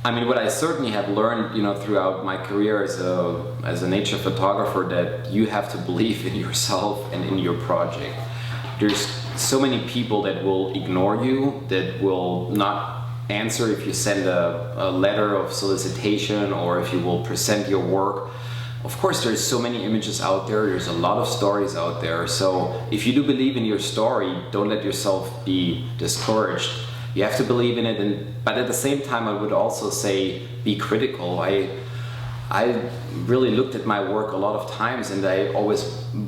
I mean, what I certainly have learned, throughout my career as a nature photographer, that you have to believe in yourself and in your project. There's so many people that will ignore you, that will not answer if you send a letter of solicitation or if you will present your work. Of course, there's so many images out there, there's a lot of stories out there, so if you do believe in your story, don't let yourself be discouraged. You have to believe in it, but at the same time I would also say be critical. I really looked at my work a lot of times and I always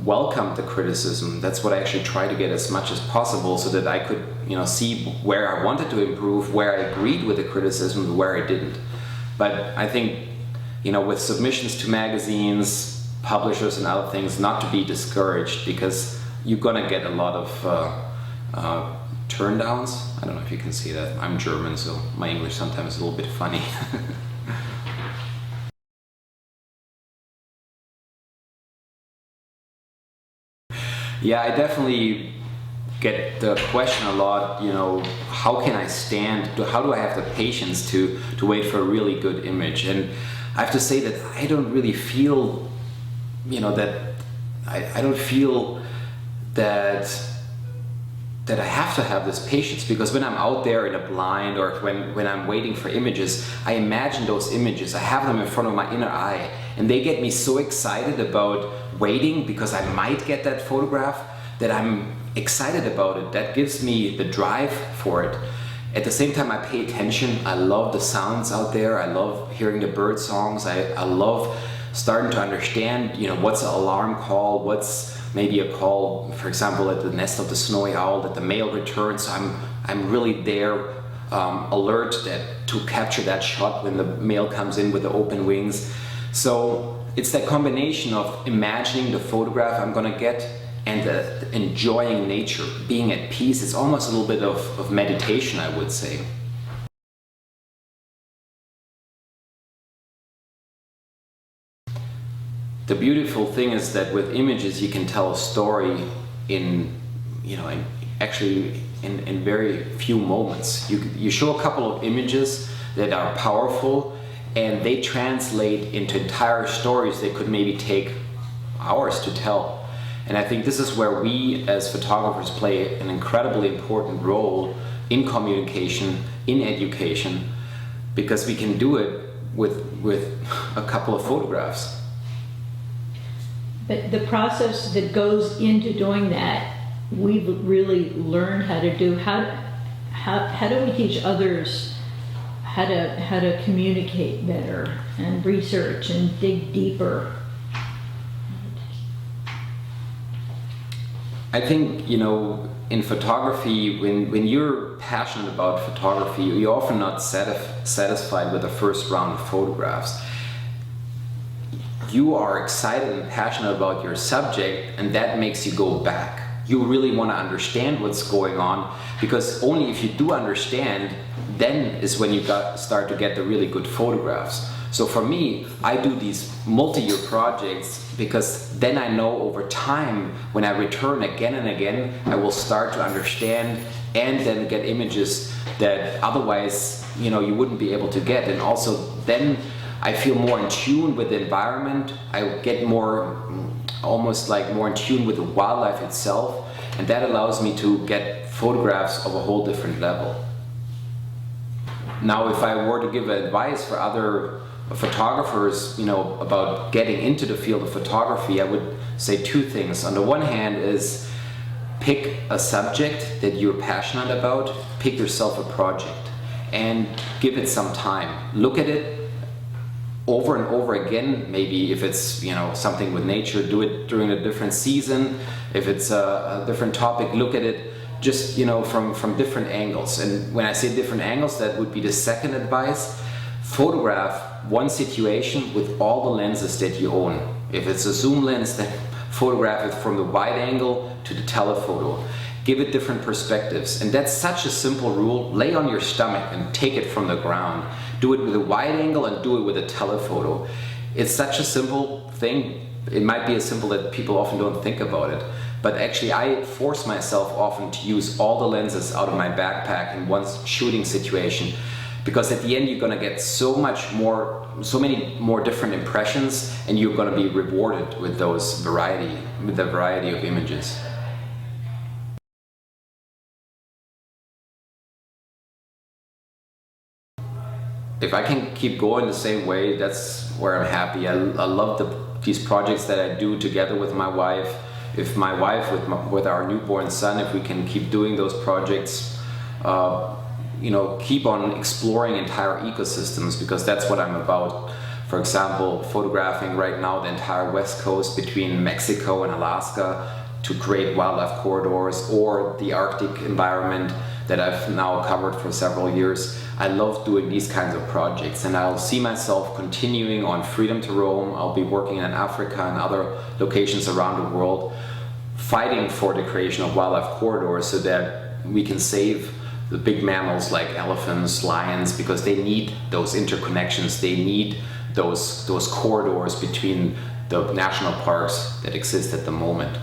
welcomed the criticism. That's what I actually try to get as much as possible, so that I could see where I wanted to improve, where I agreed with the criticism, where I didn't. But I think with submissions to magazines, publishers and other things, not to be discouraged, because you're gonna get a lot of turndowns. I don't know if you can see that. I'm German, so my English sometimes is a little bit funny. Yeah, I definitely get the question a lot, how can I how do I have the patience to wait for a really good image? And I have to say that I don't really feel, that I don't feel that I have to have this patience, because when I'm out there in a blind, or when I'm waiting for images, I imagine those images, I have them in front of my inner eye, and they get me so excited about waiting because I might get that photograph, that I'm excited about it. That gives me the drive for it. At the same time, I pay attention. I love the sounds out there. I love hearing the bird songs. I love starting to understand, what's an alarm call, what's maybe a call, for example, at the nest of the snowy owl, that the male returns. So I'm really there, alert to capture that shot when the male comes in with the open wings. So it's that combination of imagining the photograph I'm gonna get and enjoying nature, being at peace. It's almost a little bit of meditation, I would say. The beautiful thing is that with images you can tell a story in very few moments. You show a couple of images that are powerful, and they translate into entire stories that could maybe take hours to tell. And I think this is where we as photographers play an incredibly important role in communication, in education, because we can do it with a couple of photographs. But the process that goes into doing that, we've really learned how to do. How do we teach others how to communicate better and research and dig deeper? I think, in photography, when you're passionate about photography, you're often not satisfied with the first round of photographs. You are excited and passionate about your subject, and that makes you go back. You really want to understand what's going on, because only if you do understand, then is when you start to get the really good photographs. So for me, I do these multi-year projects because then I know over time, when I return again and again, I will start to understand and then get images that otherwise, you wouldn't be able to get. And also then I feel more in tune with the environment. I get almost like more in tune with the wildlife itself, and that allows me to get photographs of a whole different level. Now, if I were to give advice for other photographers, about getting into the field of photography, I would say two things. On the one hand is pick a subject that you're passionate about, pick yourself a project and give it some time. Look at it over and over again. Maybe if it's something with nature, do it during a different season. If it's a different topic, look at it just from different angles. And when I say different angles, that would be the second advice. Photograph one situation with all the lenses that you own. If it's a zoom lens, then photograph it from the wide angle to the telephoto. Give it different perspectives. And that's such a simple rule. Lay on your stomach and take it from the ground. Do it with a wide angle and do it with a telephoto. It's such a simple thing. It might be as simple that people often don't think about it. But actually I force myself often to use all the lenses out of my backpack in one shooting situation, because at the end you're going to get so many more different impressions, and you're going to be rewarded with the variety of images. If I can keep going the same way, that's where I'm happy. I love these projects that I do together with my wife. If my wife, with our newborn son, if we can keep doing those projects, keep on exploring entire ecosystems, because that's what I'm about. For example, photographing right now the entire west coast between Mexico and Alaska to create wildlife corridors, or the Arctic environment that I've now covered for several years. I love doing these kinds of projects, and I'll see myself continuing on Freedom to Roam. I'll be working in Africa and other locations around the world, fighting for the creation of wildlife corridors so that we can save the big mammals like elephants, lions, because they need those interconnections. They need those corridors between the national parks that exist at the moment.